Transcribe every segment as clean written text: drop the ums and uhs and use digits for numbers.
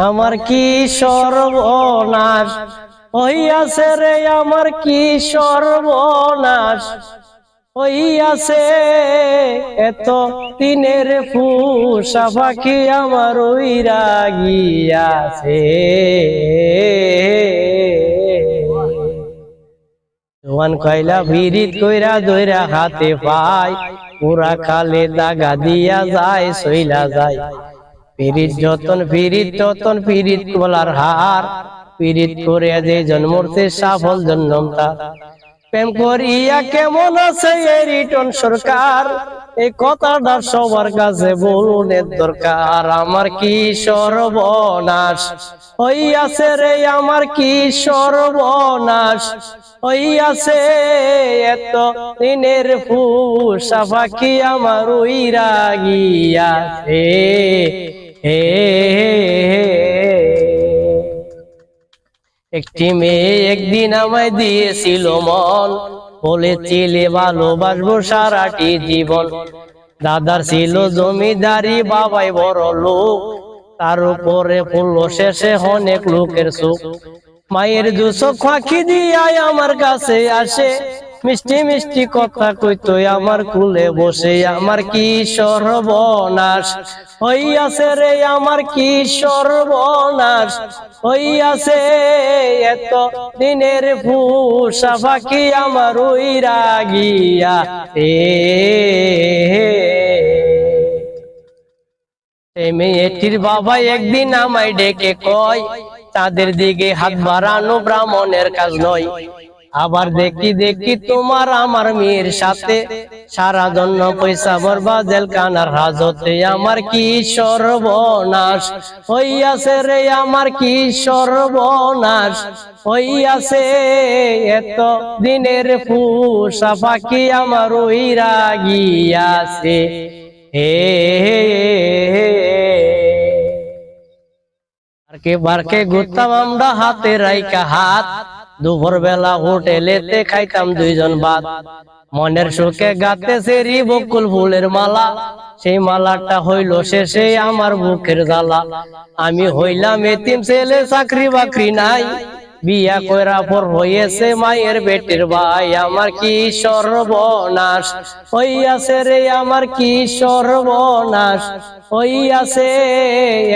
আমার কি সর্বনাশ হইয়াছে রে, আমার কি সর্বনাশ হইয়াছে। এত দিনের ফুসা পাখি আমার উইরা গিয়াছে। জোয়ান কয়লা ভিড়িত কইরা দইরা হাতে পায়, পুরা খালে দাগা দিয়া যায় সইলা যায়। পিরিত যতন পিরিত ততন পিরিত বলার হার, পিরিত করে যে জন্মতে সাফল জন্মতা। প্রেম করিয়া কেমন আছে এই রিটন সরকার, এই কথাটা সবার কাছে বলুনের দরকার। আমার কি সর্বনাশ হইয়াছে রে, আমার কি সর্বনাশ হইয়াছে। এত দিনের ফুসা পাখি আমার উইরা গিয়াছে। একটি মেয়ে একদিন আমায় দিয়েছিল মন, বলেছিলে ভালোবাসবো সারাটি জীবন। দাদার ছিল জমিদারি, বাবাই বড় লোক, তার উপরে পড়লো শেষে অনেক লোকের সুখ। মায়ের দুচোখ ফাঁকি দিয়াই আমার কাছে আসে, মিষ্টি মিষ্টি কথা কইতো আমার কুলে বসে। আমার কি সর্বনাশ হইয়াছে রে, আমার কি সর্বনাশ হইয়াছে। এত দিনের ফুসা পাখি আমার উইরা গিয়াছে। এই মেয়েটির বাবা একদিন আমায় ডেকে কয়, তাদের দিকে হাত বাড়ানো ব্রাহ্মণের কাজ নয়। আবার দেখি দেখি তোমার আমার মেয়ের সাথে সারা জন্য পয়সা বরবাদ জেলখানার হাজতে। আমার কি সর্বনাশ হইয়াছে রে, আমার কি সর্বনাশ হইয়াছে। এত দিনের ফুসা পাখি আমার উইরা গিয়াছে। বারকে ঘুরতাম আমরা হাতে রাইকা হাত, দুপুর বেলা হোটেলেতে খাইতাম দুইজন ভাত। মনের সুখে গাতেছে রি বকুল ফুলের মালা, সেই মালাটা হইল শেষে আমার বুকের জ্বালা। আমি হইলাম এতিম ছেলে, চাকরি বাকরি নাই, বিয়া কইরা পর হইয়েছে মায়ের বেটির ভাই। আমার কি সর্বনাশ হইয়াছে রে, আমার কি সর্বনাশ হইয়াছে।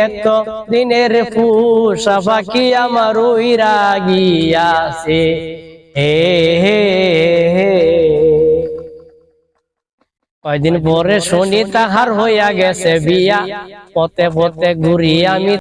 এত দিনের ফুসা পাখি আমার উইরা গিয়াছে। কয়দিন পরে শুনি তাহার হইয়া গেছে বিয়া, পথে পথে ঘুরি আমি